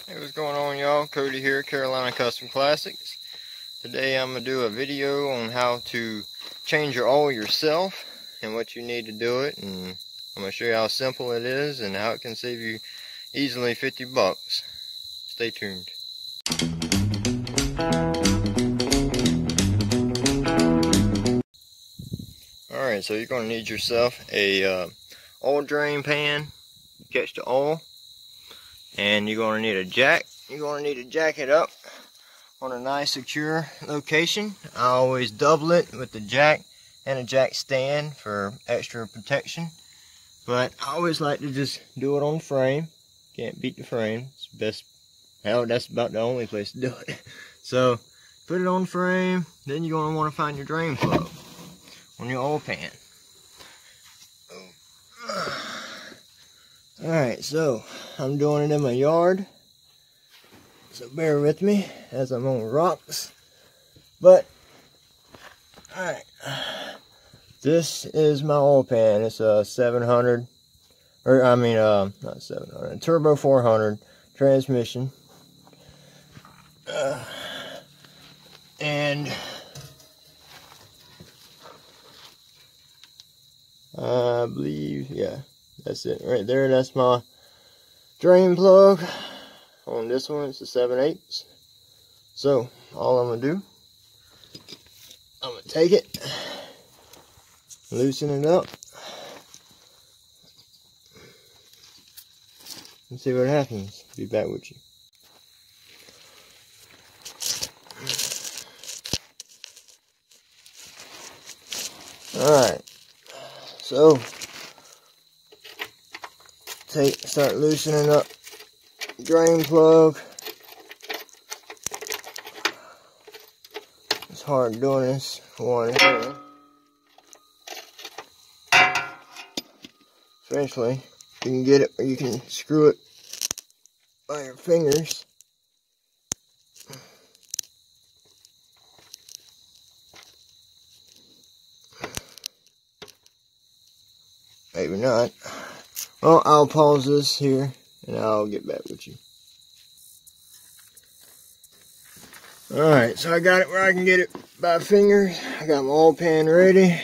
Hey, what's going on, y'all? Cody here, Carolina Custom Classics. Today I'm going to do a video on how to change your oil yourself and what you need to do it, and I'm going to show you how simple it is and how it can save you easily 50 bucks. Stay tuned. Alright, so you're going to need yourself a oil drain pan to catch the oil, and you're going to need a jack. You're going to need to jack it up on a nice secure location. I always double it with the jack and a jack stand for extra protection, but I always like to just do it on the frame. Can't beat the frame. It's best. Hell, that's about the only place to do it. So put it on the frame, then you're going to want to find your drain plug on your oil pan. Alright, so I'm doing it in my yard, so bear with me as I'm on rocks. But alright, this is my oil pan. It's a 700, or I mean not 700, turbo 400 transmission, and I believe, yeah, that's it right there. That's my drain plug. On this one, it's a 7/8. So all I'm gonna do, I'm gonna take it, loosen it up, and see what happens. Be back with you. Alright, so start loosening up drain plug. It's hard doing this for one hand, especially if you can get it, or you can screw it by your fingers. Maybe not. Well, I'll pause this here and I'll get back with you. Alright, so I got it where I can get it by fingers. I got my oil pan ready.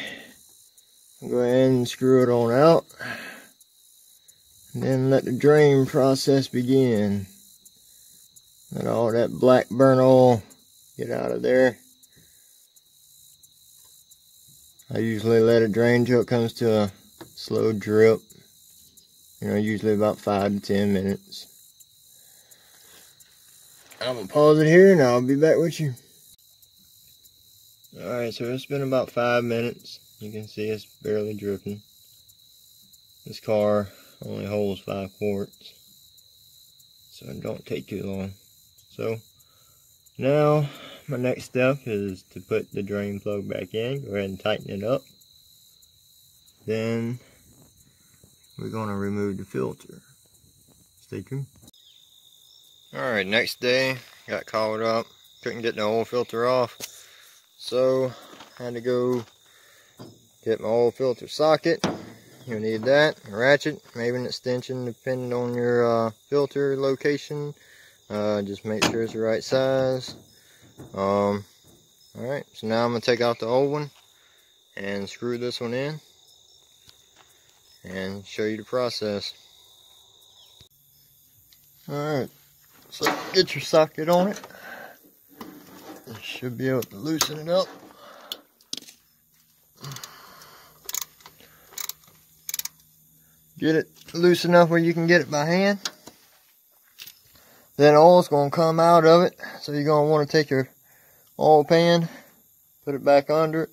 I'll go ahead and screw it on out. And then let the drain process begin. Let all that black burnt oil get out of there. I usually let it drain till it comes to a slow drip. You know, usually about 5 to 10 minutes. I'm gonna pause it here and I'll be back with you. Alright, so it's been about 5 minutes. You can see it's barely dripping. This car only holds 5 quarts, so it don't take too long. So now my next step is to put the drain plug back in. Go ahead and tighten it up. Then we're going to remove the filter. Stay tuned. Alright, next day, got caught up. Couldn't get the oil filter off, so I had to go get my oil filter socket. You'll need that, a ratchet, maybe an extension depending on your filter location. Just make sure it's the right size. Alright, so now I'm going to take out the old one and screw this one in and show you the process. Alright, so get your socket on it. You should be able to loosen it up. Get it loose enough where you can get it by hand. Then oil's going to come out of it, so you're going to want to take your oil pan, put it back under it,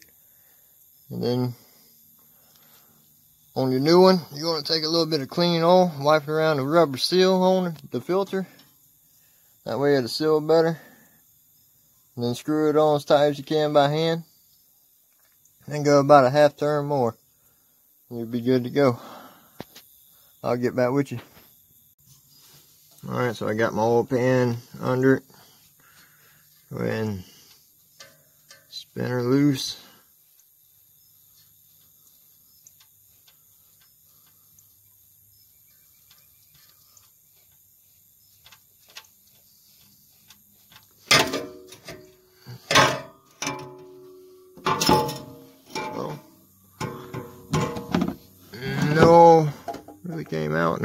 and then on your new one, you're going to take a little bit of clean oil, wipe it around the rubber seal on the filter. That way it'll seal better. And then screw it on as tight as you can by hand. Then go about a half turn more. And you'll be good to go. I'll get back with you. Alright, so I got my oil pan under it. Go ahead and spin her loose.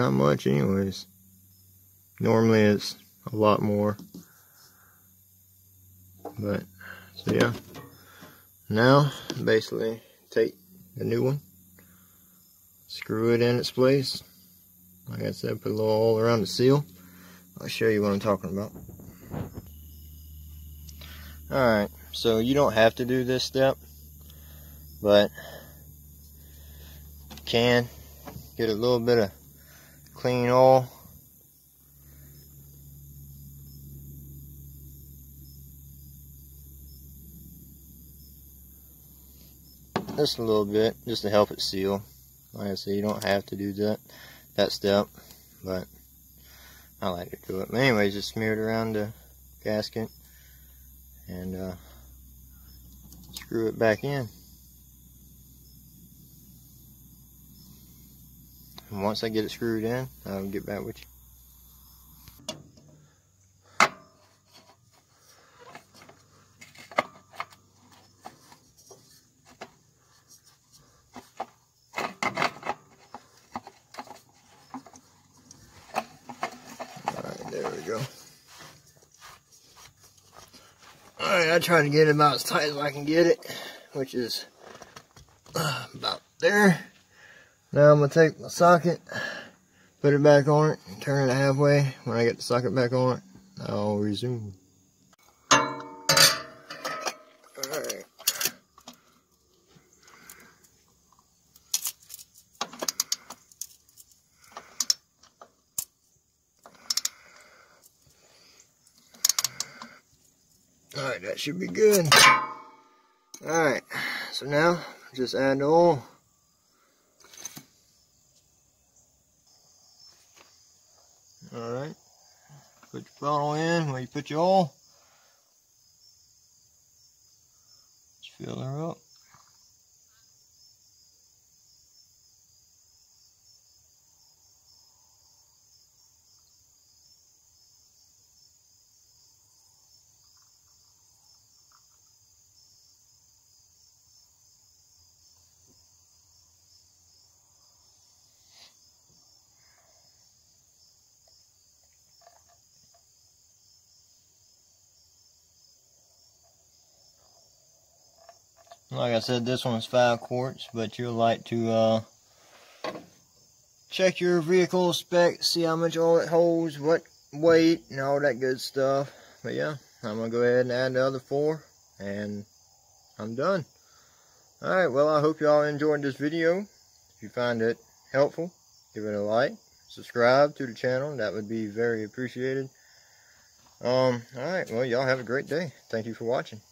not much anyways. Normally it's a lot more. But, so yeah. Now, basically, take the new one, screw it in its place. Like I said, put a little all around the seal. I'll show you what I'm talking about. Alright, so you don't have to do this step, but you can get a little bit of clean oil. Just a little bit, just to help it seal. Like I said, you don't have to do that step, but I like to do it. But anyways, just smear it around the gasket and screw it back in. And once I get it screwed in, I'll get back with you. There we go. Alright, I try to get it about as tight as I can get it, which is about there. Now I'm going to take my socket, put it back on it, and turn it halfway. When I get the socket back on it, I'll resume. Alright. Alright, that should be good. Alright, so now just add the oil. Alright, put your bottle in where you put your oil. Just fill her up. Like I said, this one's 5 quarts, but you'll like to check your vehicle specs, see how much oil it holds, what weight, and all that good stuff. But yeah, I'm going to go ahead and add the other 4, and I'm done. Alright, well, I hope y'all enjoyed this video. If you find it helpful, give it a like, subscribe to the channel, that would be very appreciated. Alright, well, y'all have a great day. Thank you for watching.